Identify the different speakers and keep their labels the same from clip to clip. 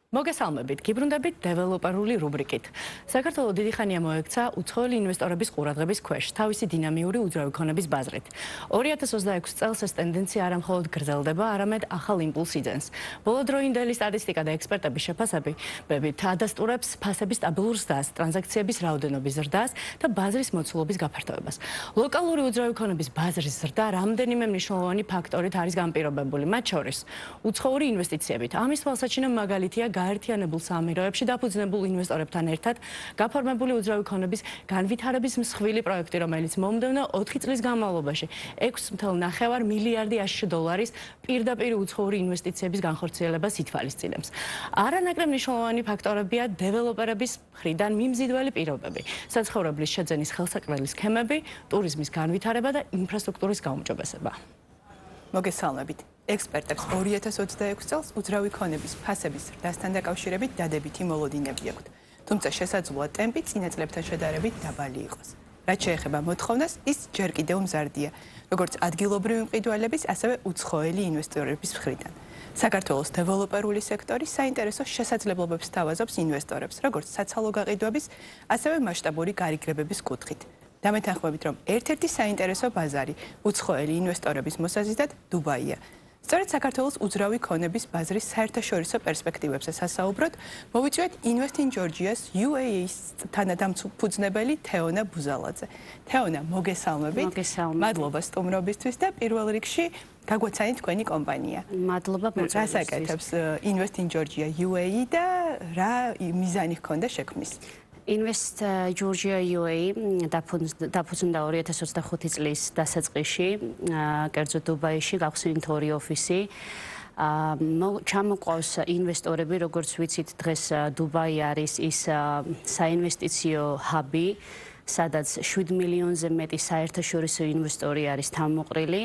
Speaker 1: მოგესალმებით, გიბრუნდებით დეველოპერული რუბრიკით. საქართველოს დიდი ხანია მოექცა უცხოელი ინვესტორების ყურადღების ქვეშ, თავისი დინამიური უძრავი ქონების ბაზრით. 2026 წელს ეს ტენდენცია არა მხოლოდ გრძელდება, არამედ ახალ იმპულსს იძენს. ბოლოდროინდელი სტატისტიკა და ექსპერტების შეფასებებით ადასტურებს ფასების სტაბილურ ზრდას, ტრანზაქციების რაოდენობის ზრდას და ბაზრის მოცულობის გაფართოებას. ლოკალური უძრავი ქონების ბაზრის ზრდა რამდენიმე მნიშვნელოვანი ფაქტორით არის განპირობებული, მათ შორის უცხოური ინვესტიციებით. ამის თვალსაჩინო მაგალითია გაერთიანებულ საამიროებში დაფუძნებულ ინვესტორებთან ერთად გაფორმებული უძრავი ქონების განვითარების მსხვილი პროექტი, რომელიც მომდევნო 4 წლის განმავლობაში 6.9 მილიარდი აშშ დოლარის პირდაპირ უცხოური ინვესტიციების განხორციელებას ითვალისწინებს. არანაკლებ მნიშვნელოვანი ფაქტორებია დეველოპერების მხრიდან მიმზიდველი პირობები, საცხოვრებლის შეძენის ხელსაყრელი სქემები, ტურიზმის განვითარება და ინფრასტრუქტურის გაუმჯობესება.
Speaker 2: მოგესალმებით. ექსპერტებს 2026 წელს უძრავი ქონების ფასების ზრდასთან დაკავშირებით დადებითი მოლოდინები აქვთ. თუმცა შესაძლოა ტემპი წინა წლებთან შედარებით დაბალი იყოს. რაც შეეხება მოთხოვნას, ის ჯერ კიდევ მზარდია, როგორც ადგილობრივი მყიდველების, ასევე უცხოელი ინვესტორების მხრიდან. საქართველოს დეველოპერული სექტორი საინტერესო შესაძლებლობებს თავაზობს ინვესტორებს, როგორც საცალო გაყიდვების, ასევე მასშტაბური გარიგრებების კუთხით. დამეთანხმებით, რომ ერთ-ერთი საინტერესო ბაზარი უცხოელი ინვესტორების მოსაზიდად დუბაია. სწორედ საქართველოს უძრავი ქონების ბაზრის საერთაშორისო პერსპექტივებზე სასაუბროთ, მოვიწვიეთ Invest in Georgia's UAE-ის თანადამფუძნებელი თეონა ბუზალაძე. თეონა, მოგესალმებით. მადლობა სტუმრობისთვის და პირველ რიგში გაგვაცანით თქვენი კომპანია.
Speaker 3: მადლობა მოწვევისთვის.
Speaker 2: რას აკეთებს Invest in Georgia UAE და რა მიზანი ჰქონდა შექმნის?
Speaker 3: Invest Georgia UAE დაფუძნდა 2025 წლის დასაწყისში, კერძოდ დუბაიში, გახსნით 2 ოფისი. ჩამოყავს ინვესტორები, როგორც ვიცით, დღეს დუბაი არის ის საინვესტიციო ჰაბი, სადაც 7 მილიონზე მეტი საერთაშორისო ინვესტორი არის თავმოყრილი.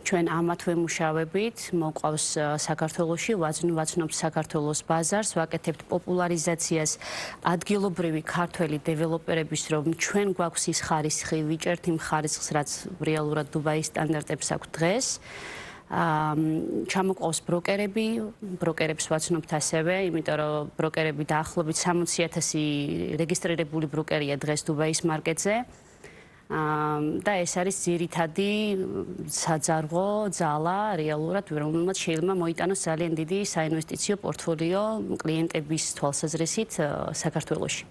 Speaker 3: ჩვენ ამათ ვემუშავებით, მოყავს საქართველოში, ვაცნობთ საქართველოს ბაზარს, ვაკეთებთ პოპულარიზაციას ადგილობრივი ქართველი დეველოპერების, რომ ჩვენ გვაქვს ის ხარისხი, ვიჭერთ იმ ხარისხს, რაც რეალურად დუბაის სტანდარტებს აქვს დღეს. ჩამოყავს ბროკერებს ვაცნობთ ასევე, იმიტომ რომ ბროკერები დაახლოებით 60,000 რეგისტრირებული ბროკერია დღეს დუბაის მარკეტზე. და ეს არის ძირითადი საძარღო ძალა რეალურად, რომელმაც შეიძლება მოიტანოს ძალიან დიდი საინვესტიციო პორტფოლიო კლიენტების თვალსაზრისით საქართველოში.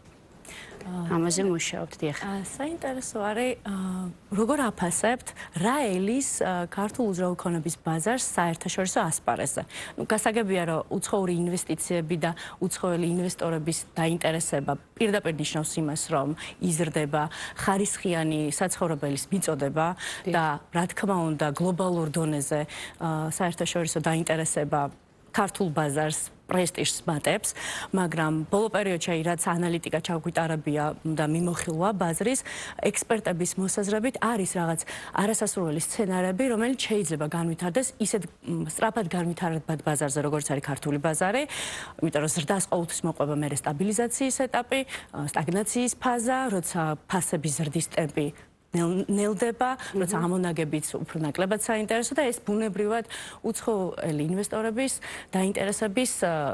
Speaker 3: ამაზე მუშაობთ, დიახ.
Speaker 1: საინტერესო არის, როგორ აფასებთ რა ელის ქართულ უძრავი ქონების ბაზარს საერთაშორისო ასპარეზზე. გასაგებია, რომ უცხოური ინვესტიციები და უცხოელი ინვესტორების დაინტერესება პირდაპირ ნიშნავს იმას, რომ იზრდება ხარისხიანი საცხოვრებელის მიწოდება და რა თქმა უნდა გლობალურ დონეზე საერთაშორისო დაინტერესება ქართულ ბაზარს პრესტიჟს მატებს, მაგრამ ბოლო პერიოდში რაც ანალიტიკა ჩაგვიტარებია და მიმოხილვა ბაზრის ექსპერტების მოსაზრებით არის რაღაც არასასურველი სცენარები, რომელიც შეიძლება განვითარდეს ისეთ სწრაფად განვითარებად ბაზარზე, როგორც არის ქართული ბაზარი, იმიტომ რომ ზრდას ყოველთვის მოყვება მერე სტაბილიზაციის ეტაპი, სტაგნაციის ფაზა, როცა ფასების ზრდის ტემპი ნელდება, როცა ამონაგებიც უფრო ნაკლებად საინტერესო და ეს ბუნებრივად უცხოელი ინვესტორების დაინტერესების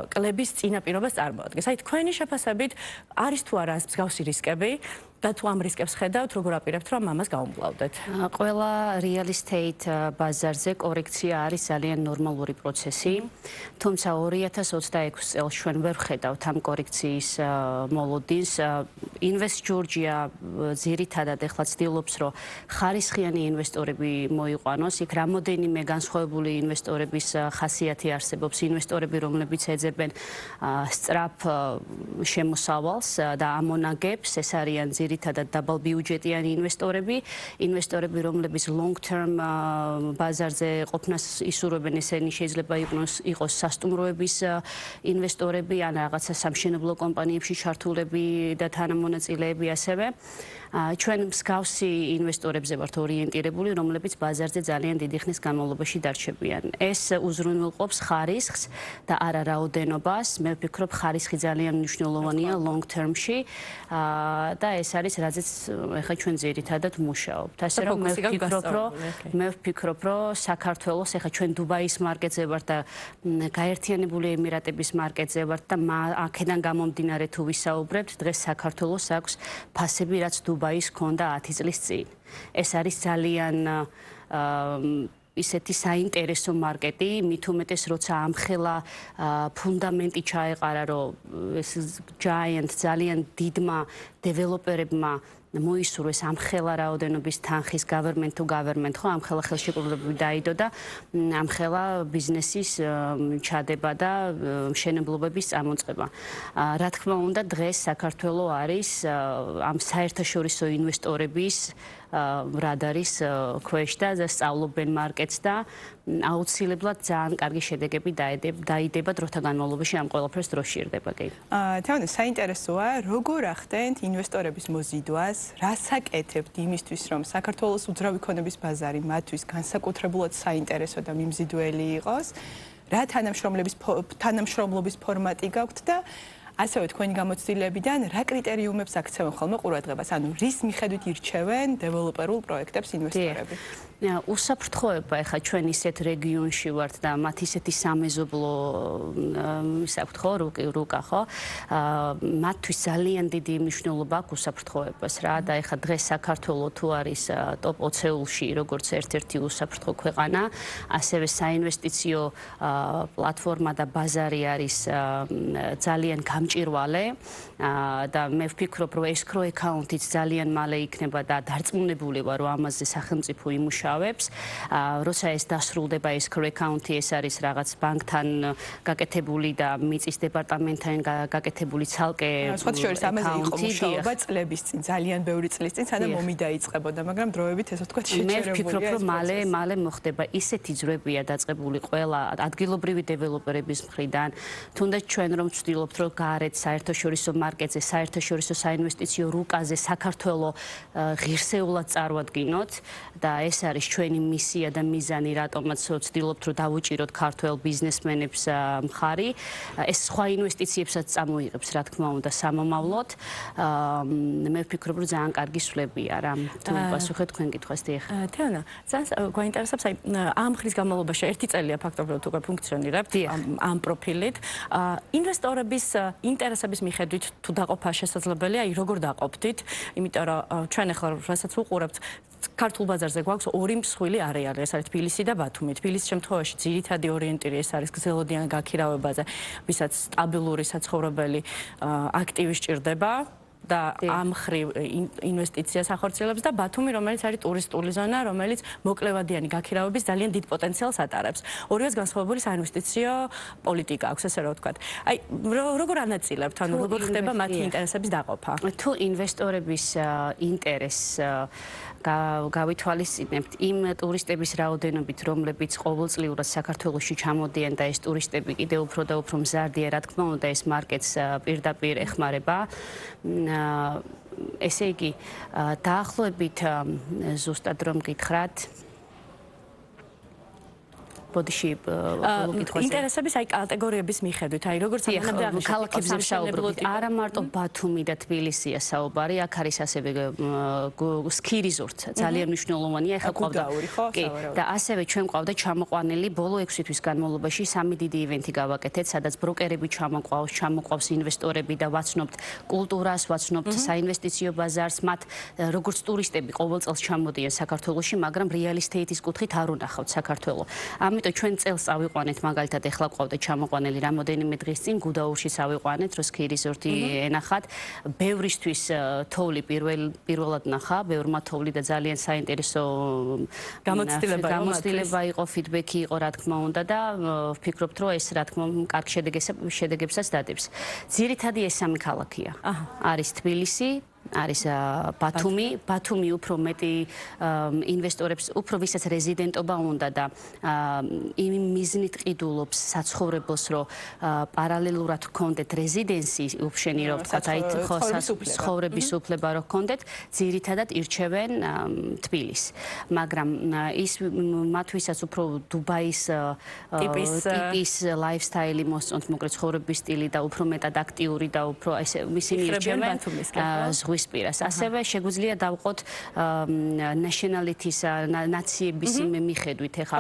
Speaker 1: კლების წინაპირობას წარმოადგენს. აი თქვენი შეფასებით არის თუ არა მსგავსი რისკები და თუ ამ რისკებს ხედავთ, როგორ აპირებთ, რომ ამას გაუმკლავდეთ?
Speaker 3: ყველა real estate ბაზარზე კორექცია არის ძალიან ნორმალური პროცესი, თუმცა 2026 წელს ჩვენ ვერ ხედავთ ამ კორექციის მოლოდინს. Invest Georgia ძირითადად ეხლა ცდილობს, რომ ხარისხიანი ინვესტორები მოიყვანოს. იქ რამოდენიმე განსხვავებული ინვესტორების ხასიათი არსებობს, ინვესტორები, რომლებიც ეძებენ სწრაფ შემოსავალს და ამონაგებს, ეს არიან ძირითადად დაბალბიუჯეტიანი ინვესტორები, რომლებიც long term ბაზარზე ყოფნას ისურვებენ, ესენი შეიძლება იყოს სასტუმროების ინვესტორები ან რაღაცა სამშენებლო კომპანიებში ჩართულები და თანამონაწილეები ასევე. ჩვენ მსგავსი ინვესტორებზე ვართ ორიენტირებული, რომლებიც ბაზარზე ძალიან დიდი ხნის განმავლობაში დარჩებიან. ეს უზრუნველყოფს ხარისხს და არა რაოდენობას. მე ვფიქრობ, ხარისხი ძალიან მნიშვნელოვანია long term-ში და ეს არის, რაზეც ეხლა ჩვენ ძირითადად მუშაობთ. ასე რომ მე ვფიქრობ, რომ საქართველოს ეხლა ჩვენ დუბაის მარკეტზე ვართ და გაერთიანებული ემირატების მარკეტზე ვართ და აქედან გამომდინარე თუ ვისაუბრებთ, დღეს საქართველოს აქვს ფასები, რაც დუბაის ჰქონდა 10 წლის წინ. ეს არის ძალიან ისეთი საინტერესო მარკეტი, მით უმეტეს როცა ამხელა ფუნდამენტი ჩაეყარა, რომ ეს giant ძალიან დიდმა დეველოპერებმა მოისურვეს ამხელა რაოდენობის თანხის government to government, ხო, ამხელა ხელშეკრულებები დაიდო და ამხელა ბიზნესის ჩადება და მშენებლობების წამოწყება. რა თქმა უნდა, დღეს საქართველოს არის ამ საერთაშორისო ინვესტორების რადარის ქვეშ და სწავლობენ მარკეტს და აუცილებლად ძალიან კარგი შედეგები დაიდება დროთა განმავლობაში ამ ყველაფერს დრო სჭირდება კი.
Speaker 2: თეონე, საინტერესოა, როგორ ახდენთ ინვესტორების მოზიდვას, რას აკეთებთ იმისთვის, რომ საქართველოს უძრავი ქონების ბაზარი მათთვის განსაკუთრებულად საინტერესო და მიმზიდველი იყოს, რა თანამშრომლობის ფორმატი გაქვთ და ასევე თქვენი გამოცდილებიდან რა კრიტერიუმებს აქცევენ ხოლმე ყურადღებას, ანუ რის მიხედვით ირჩევენ დეველოპერულ პროექტებს ინვესტორები?
Speaker 3: უსაფრთხოება ეხა ჩვენ ისეთ რეგიონში ვართ და მათ ისეთი სამეზობლო ისაქვთ ხო რუკა ხო მათთვის ძალიან დიდი მნიშვნელობა აქვს უსაფრთხოებას რა და ეხა დღეს საქართველოს თუ არის ტოპ 20-ში როგორც ერთ-ერთი უსაფრთხო ქვეყანა ასევე საინვესტიციო პლატფორმა და ბაზარი არის ძალიან გამჭირვალე და მე ვფიქრობ რომ escrow account-იც ძალიან მალე იქნება და დარწმუნებული ვარ რომ ამაზე სახელმწიფო იმუშავებს როცა ეს დასრულდება escrow account-ი ეს არის რაღაც ბანკთან გაკეთებული და მიწის დეპარტამენტთან გაკეთებული ცალკე
Speaker 2: სხვათა შორის ამაზე იყო მუშაობა წლების წინ ძალიან ბევრი წლის წინ სანამ ომი დაიწყებოდა მაგრამ დროებით ესე ვთქვათ შეჩერებულია
Speaker 3: მე ვფიქრობ რომ მალე მოხდება ისეთი ძრებია დაწყებული ყველა ადგილობრივი დეველოპერების მხრიდან თუნდაც ჩვენ რომ ვცდილობთ რომ გარეთ საერთაშორისო მარკეტზე საერთაშორისო საინვესტიციო რუკაზე საქართველოს ღირსეულად წარვადგინოთ და ეს არის ჩვენი მისია და მიზანი რატომაც ვცდილობთ რომ დავუჭიროთ ქართველ ბიზნესმენებს მხარი ეს სხვა ინვესტიციებსაც წამოიღებს რა თქმა უნდა სამომავლოდ მე ვფიქრობ რომ ძალიან კარგი სვლებია რა თუ პასუხეთ თქვენ კითხვას დიახ
Speaker 1: თეონა ძალიან გვაინტერესებს აი ამ ხრის განმავლობაში ერთი წელია ფაქტობრივად უკვე ფუნქციონირებთ ამ პროფილით ინვესტორების ინტერესების მიხედვით თუ დაყოფა შესაძლებელია აი როგორ დაყოფდით იმიტომ რომ ჩვენ ახლა რასაც ვუყურებთ ქართულ ბაზარზე გვაქვს ორი მსხვილი არეალი ეს არის თბილისი და ბათუმი თბილისის შემთხვევაში ძირითადი ორიენტირი ეს არის გრძელვადიან გაქირავებაზე ვისაც სტაბილური საცხოვრებელი აქტივი სჭირდება და ამ ხრივ ინვესტიციას ახორციელებს და ბათუმი რომელიც არის ტურისტული ზონა რომელიც მოკლევადიანი გაქირავების ძალიან დიდ პოტენციალს ატარებს ორივეს განსხვავებული საინვესტიციო პოლიტიკა აქვს ესე რომ ვთქვათ აი როგორ ანაწილებთ ანუ როგორ ხდება მათი ინტერესების დაყოფა
Speaker 3: თუ ინვესტორების ინტერესს გავითვალისწინებთ იმ ტურისტების რაოდენობით რომლებიც ყოველწლიურად საქართველოში ჩამოდიან და ეს ტურისტები კიდევ უფრო და უფრო მზარდია რა თქმა უნდა ეს მარკეტს პირდაპირ ეხმარება ესე იგი დაახლოებით ზუსტად რომ გითხრათ ბოდიში
Speaker 1: ინტერესების აი კატეგორიების მიხედვით აი როგორც ამბობთ
Speaker 3: ქალაქებზე ვსაუბრობთ არა მარტო ბათუმი და თბილისია საუბარი აქ არის ასევე სკი რეზორტ ძალიან მნიშვნელოვანია ეხლა ყავდა კი და ასევე ჩვენ ყავდა ჩამოყვანილი ბოლო 6 თვის განმავლობაში სამი დიდი ივენთი გავაკეთეთ სადაც ბროკერები ჩამოყვავს ინვესტორები და ვაცნობთ კულტურას ვაცნობთ საინვესტიციო ბაზარს მათ როგორც ტურისტები ყოველ წელს ჩამოდიან საქართველოში მაგრამ real estate-ის კუთხით არ უნახავთ საქართველოს ამიტომ ჩვენ წელს ავიყვანეთ მაგალითად ეხლა ყავდა ჩამოყვანილი რამოდენიმე დღის წინ გუდაურში ავიყვანეთ რო სკი რეზორტი ენახათ ბევრისთვის თოვლი პირველად ნახა ბევრმა თოვლი და ძალიან საინტერესო გამოცდილება იყო ფიდბექი იყო რა თქმა უნდა და ვფიქრობთ რომ ეს რა თქმა უნდა კარგ შედეგებსაც დადებს ძირითადი ეს სამი ქალაქია არის თბილისი არის ბათუმი უფრო მეტი ინვესტორებს უფრო ვისაც რეზიდენტობა უნდა და იმ მიზნით ყიდულობს საცხოვრებელს რომ პარალელურად ჰქონდეთ რეზიდენსი ოფშენი რომ ვთქვათ აი ხო ცხოვრების უფლება რომ ჰქონდეთ ძირითადად ირჩევენ თბილისს მაგრამ ის მათთვისაც უფრო დუბაის ტიპის ლაიფსტაილი მოსწონთ მოკლედ ცხოვრების სტილი და უფრო მეტად აქტიური და უფრო ესე ისინი ირჩევენ ზღვის პირას. ასევე შეგვიძლია დავყოთ nationality-ს ნაციების მიხედვით ეხლა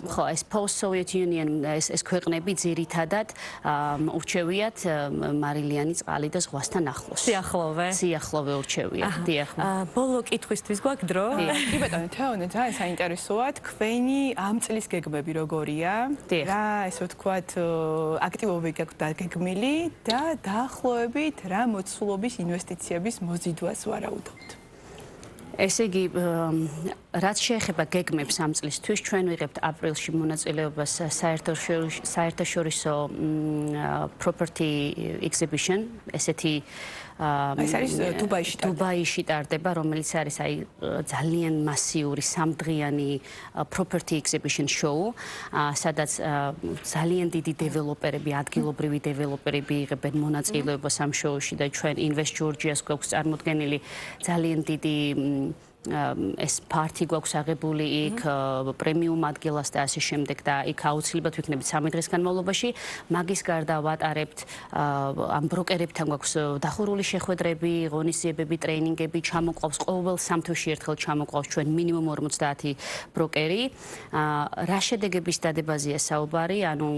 Speaker 3: ხო ეს post-Soviet Union ეს ქვეყნები ძირითადად ურჩევიათ მარილიანი წყალი და ზღვასთან ახლოს. სიახლოვე ურჩევიათ. დიახ.
Speaker 1: ბოლო კითხვისთვის გვაქვს დრო?
Speaker 2: კი ბატონო, თეონე, ძალიან საინტერესოა. თქვენი ამ წლის გეგმები როგორია? რა, ესე ვთქვათ, აქტივობები გაქვთ დაგეგმილი და დაახლოებით რა მოცულობის ინვესტიციების მოზიდვას ვარაუდობთ?
Speaker 3: ესე იგი, რაც შეეხება გეგმებს ამ წლისთვის, ჩვენ ვიღებთ აპრილში მონაწილეობას საერთაშორისო property exhibition, ესეთი
Speaker 2: ეს არის
Speaker 3: დუბაიში ტარდება, რომელიც არის ძალიან მასიური სამდღიანი property exhibition show, სადაც ძალიან დიდი დეველოპერები, ადგილობრივი დეველოპერები იღებენ მონაწილეობას ამ შოუში და ჩვენ Invest Georgia-ს გვაქვს წარმოდგენილი ძალიან დიდი ეს პარტი გვაქვს აღებული იქ პრემიუმ ადგილას და ასე შემდეგ და იქ აუცილებლად ვიქნებით 3 დღის განმავლობაში. მაგის გარდა ვატარებთ ამ ბროკერებთან გვაქვს დახურული შეხვედრები, ღონისძიებები, ტრეინინგები, ჩამოყავს ყოველ 3 თვეში ერთხელ ჩამოყავს ჩვენ მინიმუმ 50 ბროკერი. რა შედეგების დადებაზეა საუბარი, ანუ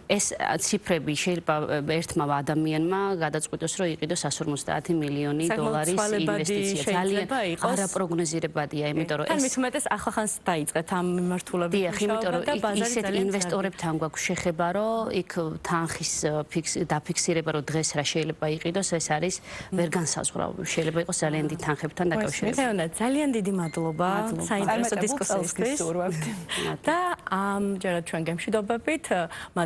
Speaker 3: ეს ციფრები შეიძლება ერთმა ადამიანმა გადაწყვიტოს, რომ იყიდოს 150 მილიონი დოლარის ინვესტიცია. ძალიან არაპროგნოზირებადია, იმიტომ რომ
Speaker 1: ეს მithumetes ახლახანს დაიწყეთ ამ მიმართულებით.
Speaker 3: დიახ, იმიტომ რომ ისეთ ინვესტორებთან გვაქვს შეხება, რომ იქ თანხის დაფიქსირება, რომ დღეს რა შეიძლება იყიდოს, ეს არის ვერ განსაზღვრავი. შეიძლება იყოს ძალიან დიდ თანხებთან დაკავშირებული.
Speaker 1: თეონა, ძალიან დიდი მადლობა საინტერესო დისკუსიისთვის. და ამჯერად ჩვენ გემშვიდობებით